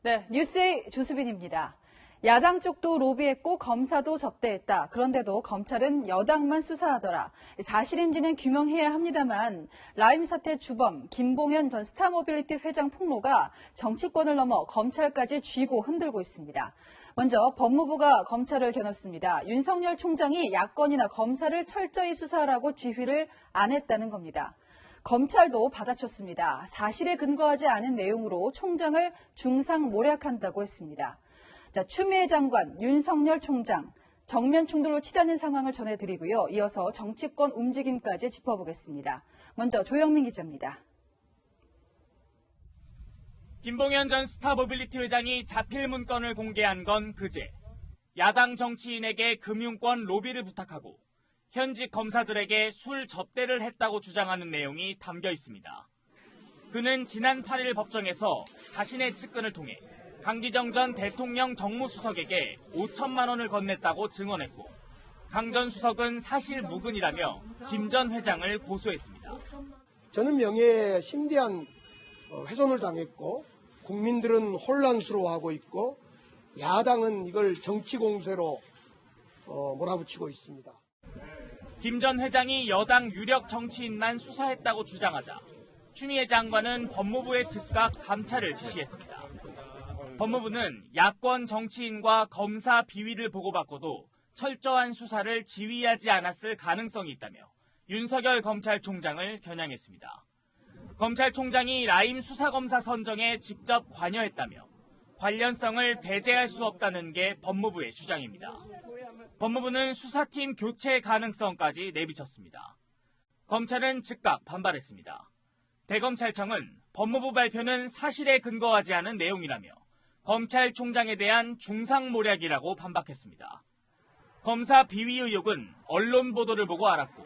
네, 뉴스의 조수빈입니다. 야당 쪽도 로비했고 검사도 접대했다. 그런데도 검찰은 여당만 수사하더라. 사실인지는 규명해야 합니다만 라임 사태 주범 김봉현 전 스타모빌리티 회장 폭로가 정치권을 넘어 검찰까지 쥐고 흔들고 있습니다. 먼저 법무부가 검찰을 겨눴습니다. 윤석열 총장이 야권이나 검사를 철저히 수사하라고 지휘를 안 했다는 겁니다. 검찰도 받아쳤습니다. 사실에 근거하지 않은 내용으로 총장을 중상모략한다고 했습니다. 자, 추미애 장관, 윤석열 총장, 정면 충돌로 치닫는 상황을 전해드리고요. 이어서 정치권 움직임까지 짚어보겠습니다. 먼저 조영민 기자입니다. 김봉현 전 스타모빌리티 회장이 자필 문건을 공개한 건 그제. 야당 정치인에게 금융권 로비를 부탁하고 현직 검사들에게 술 접대를 했다고 주장하는 내용이 담겨 있습니다. 그는 지난 8일 법정에서 자신의 측근을 통해 강기정 전 대통령 정무수석에게 5천만 원을 건넸다고 증언했고 강 전 수석은 사실 무근이라며 김 전 회장을 고소했습니다. 저는 명예에 심대한 훼손을 당했고 국민들은 혼란스러워하고 있고 야당은 이걸 정치 공세로 몰아붙이고 있습니다. 김 전 회장이 여당 유력 정치인만 수사했다고 주장하자 추미애 장관은 법무부에 즉각 감찰을 지시했습니다. 법무부는 야권 정치인과 검사 비위를 보고받고도 철저한 수사를 지휘하지 않았을 가능성이 있다며 윤석열 검찰총장을 겨냥했습니다. 검찰총장이 라임 수사검사 선정에 직접 관여했다며 관련성을 배제할 수 없다는 게 법무부의 주장입니다. 법무부는 수사팀 교체 가능성까지 내비쳤습니다. 검찰은 즉각 반발했습니다. 대검찰청은 법무부 발표는 사실에 근거하지 않은 내용이라며 검찰총장에 대한 중상모략이라고 반박했습니다. 검사 비위 의혹은 언론 보도를 보고 알았고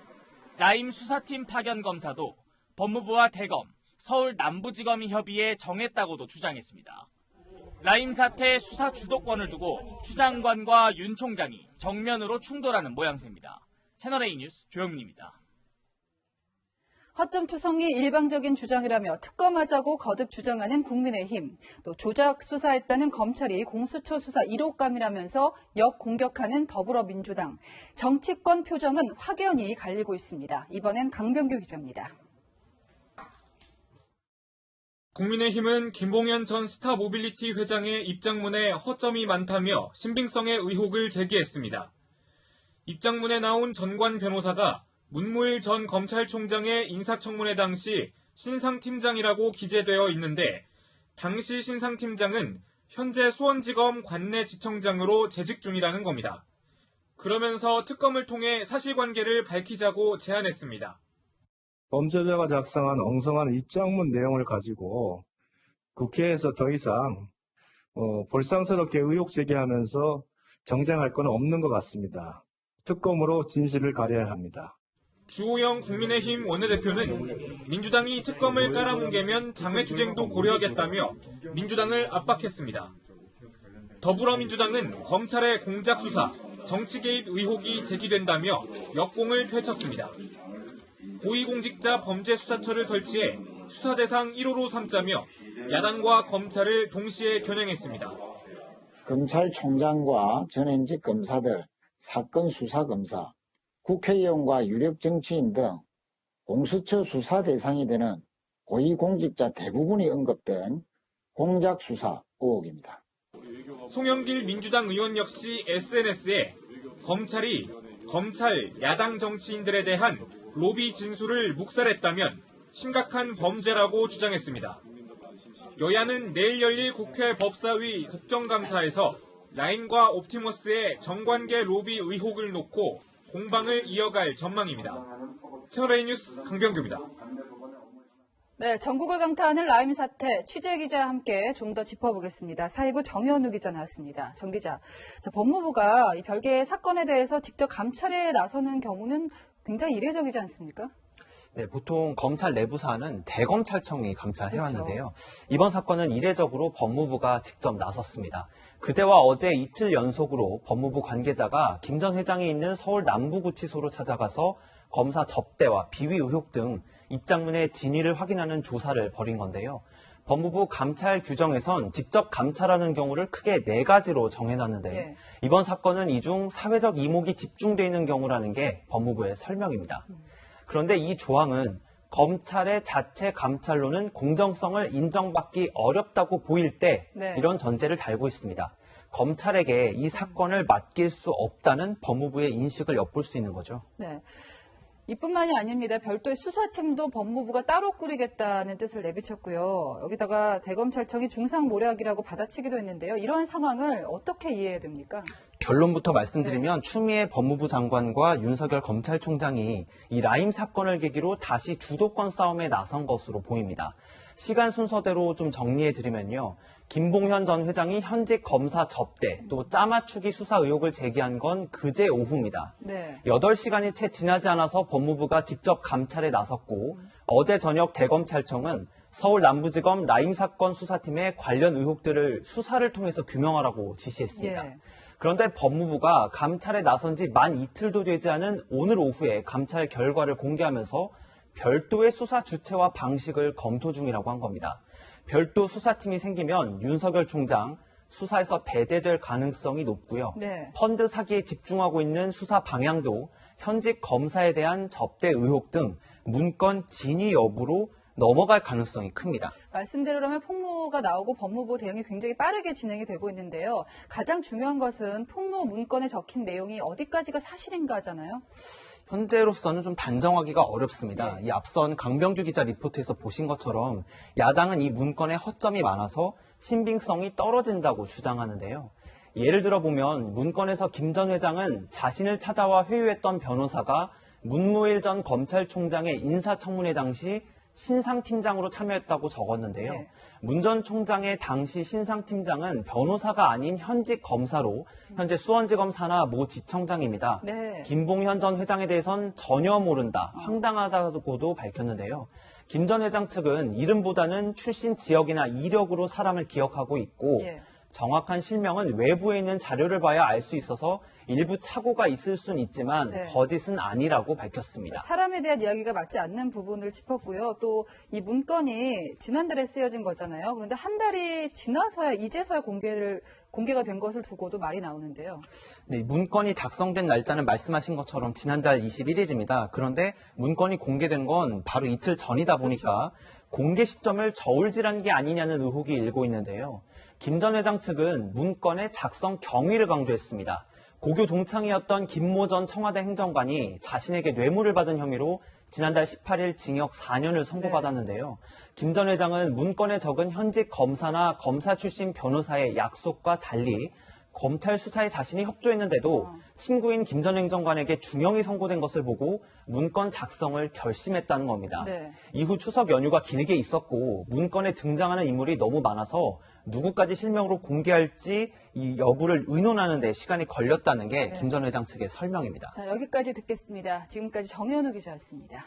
라임 수사팀 파견 검사도 법무부와 대검, 서울 남부지검이 협의해 정했다고도 주장했습니다. 라임 사태 수사 주도권을 두고 추 장관과 윤 총장이 정면으로 충돌하는 모양새입니다. 채널A 뉴스 조영민입니다. 허점투성이 일방적인 주장이라며 특검하자고 거듭 주장하는 국민의힘, 또 조작 수사했다는 검찰이 공수처 수사 1호감이라면서 역공격하는 더불어민주당. 정치권 표정은 확연히 갈리고 있습니다. 이번엔 강병규 기자입니다. 국민의힘은 김봉현 전 스타모빌리티 회장의 입장문에 허점이 많다며 신빙성의 의혹을 제기했습니다. 입장문에 나온 전관 변호사가 문무일 전 검찰총장의 인사청문회 당시 신상팀장이라고 기재되어 있는데 당시 신상팀장은 현재 수원지검 관내지청장으로 재직 중이라는 겁니다. 그러면서 특검을 통해 사실관계를 밝히자고 제안했습니다. 범죄자가 작성한 엉성한 입장문 내용을 가지고 국회에서 더 이상 볼상스럽게 의혹 제기하면서 정쟁할 건 없는 것 같습니다. 특검으로 진실을 가려야 합니다. 주호영 국민의힘 원내대표는 민주당이 특검을 깔아뭉개면 장외투쟁도 고려하겠다며 민주당을 압박했습니다. 더불어민주당은 검찰의 공작 수사, 정치 개입 의혹이 제기된다며 역공을 펼쳤습니다. 고위공직자 범죄수사처를 설치해 수사 대상 1호로 삼자며 야당과 검찰을 동시에 겨냥했습니다. 검찰총장과 전현직 검사들, 사건 수사 검사, 국회의원과 유력 정치인 등 공수처 수사 대상이 되는 고위공직자 대부분이 언급된 공작 수사 의혹입니다. 송영길 민주당 의원 역시 SNS에 검찰이 검찰, 야당 정치인들에 대한 로비 진술을 묵살했다면 심각한 범죄라고 주장했습니다. 여야는 내일 열릴 국회 법사위 국정감사에서 라임과 옵티머스의 정관계 로비 의혹을 놓고 공방을 이어갈 전망입니다. 채널A 뉴스 강병규입니다. 네, 전국을 강타하는 라임 사태 취재 기자와 함께 좀 더 짚어보겠습니다. 사회부 정현우 기자 나왔습니다. 정 기자, 법무부가 이 별개의 사건에 대해서 직접 감찰에 나서는 경우는 굉장히 이례적이지 않습니까? 네, 보통 검찰 내부 사안은 대검찰청이 감찰해왔는데요. 이번 사건은 이례적으로 법무부가 직접 나섰습니다. 그제와 어제 이틀 연속으로 법무부 관계자가 김 전 회장이 있는 서울 남부구치소로 찾아가서 검사 접대와 비위 의혹 등 입장문의 진위를 확인하는 조사를 벌인 건데요. 법무부 감찰 규정에선 직접 감찰하는 경우를 크게 4가지로 정해놨는데 예. 이번 사건은 이 중 사회적 이목이 집중돼 있는 경우라는 게 법무부의 설명입니다. 그런데 이 조항은 검찰의 자체 감찰로는 공정성을 인정받기 어렵다고 보일 때 네. 이런 전제를 달고 있습니다. 검찰에게 이 사건을 맡길 수 없다는 법무부의 인식을 엿볼 수 있는 거죠. 네. 이뿐만이 아닙니다. 별도의 수사팀도 법무부가 따로 꾸리겠다는 뜻을 내비쳤고요. 여기다가 대검찰청이 중상모략이라고 받아치기도 했는데요. 이러한 상황을 어떻게 이해해야 됩니까? 결론부터 말씀드리면 추미애 법무부 장관과 윤석열 검찰총장이 이 라임 사건을 계기로 다시 주도권 싸움에 나선 것으로 보입니다. 시간 순서대로 좀 정리해드리면요. 김봉현 전 회장이 현직 검사 접대 또 짜맞추기 수사 의혹을 제기한 건 그제 오후입니다. 네. 8시간이 채 지나지 않아서 법무부가 직접 감찰에 나섰고 어제 저녁 대검찰청은 서울 남부지검 라임 사건 수사팀의 관련 의혹들을 수사를 통해서 규명하라고 지시했습니다. 예. 그런데 법무부가 감찰에 나선 지 만 이틀도 되지 않은 오늘 오후에 감찰 결과를 공개하면서 별도의 수사 주체와 방식을 검토 중이라고 한 겁니다. 별도 수사팀이 생기면 윤석열 총장 수사에서 배제될 가능성이 높고요. 네. 펀드 사기에 집중하고 있는 수사 방향도 현직 검사에 대한 접대 의혹 등 문건 진위 여부로 넘어갈 가능성이 큽니다. 말씀대로라면 폭로가 나오고 법무부 대응이 굉장히 빠르게 진행이 되고 있는데요. 가장 중요한 것은 폭로 문건에 적힌 내용이 어디까지가 사실인가잖아요. 현재로서는 좀 단정하기가 어렵습니다. 이 앞선 강병규 기자 리포트에서 보신 것처럼 야당은 이 문건에 허점이 많아서 신빙성이 떨어진다고 주장하는데요. 예를 들어 보면 문건에서 김 전 회장은 자신을 찾아와 회유했던 변호사가 문무일 전 검찰총장의 인사청문회 당시 신상팀장으로 참여했다고 적었는데요. 네. 문 전 총장의 당시 신상팀장은 변호사가 아닌 현직 검사로 현재 수원지검 산하 모 지청장입니다. 네. 김봉현 전 회장에 대해선 전혀 모른다, 황당하다고도 밝혔는데요. 김 전 회장 측은 이름보다는 출신 지역이나 이력으로 사람을 기억하고 있고 예. 정확한 실명은 외부에 있는 자료를 봐야 알 수 있어서 일부 착오가 있을 수는 있지만 네. 거짓은 아니라고 밝혔습니다. 사람에 대한 이야기가 맞지 않는 부분을 짚었고요. 또 이 문건이 지난달에 쓰여진 거잖아요. 그런데 한 달이 지나서야 이제서야 공개가 된 것을 두고도 말이 나오는데요. 네, 문건이 작성된 날짜는 말씀하신 것처럼 지난달 21일입니다. 그런데 문건이 공개된 건 바로 이틀 전이다 보니까 공개 시점을 저울질한 게 아니냐는 의혹이 일고 있는데요. 김 전 회장 측은 문건의 작성 경위를 강조했습니다. 고교 동창이었던 김모 전 청와대 행정관이 자신에게 뇌물을 받은 혐의로 지난달 18일 징역 4년을 선고받았는데요. 김 전 회장은 문건에 적은 현직 검사나 검사 출신 변호사의 약속과 달리 검찰 수사에 자신이 협조했는데도 친구인 김 전 행정관에게 중형이 선고된 것을 보고 문건 작성을 결심했다는 겁니다. 네. 이후 추석 연휴가 길게 있었고 문건에 등장하는 인물이 너무 많아서 누구까지 실명으로 공개할지 이 여부를 의논하는 데 시간이 걸렸다는 게 김 전 회장 측의 설명입니다. 자, 여기까지 듣겠습니다. 지금까지 정현우 기자였습니다.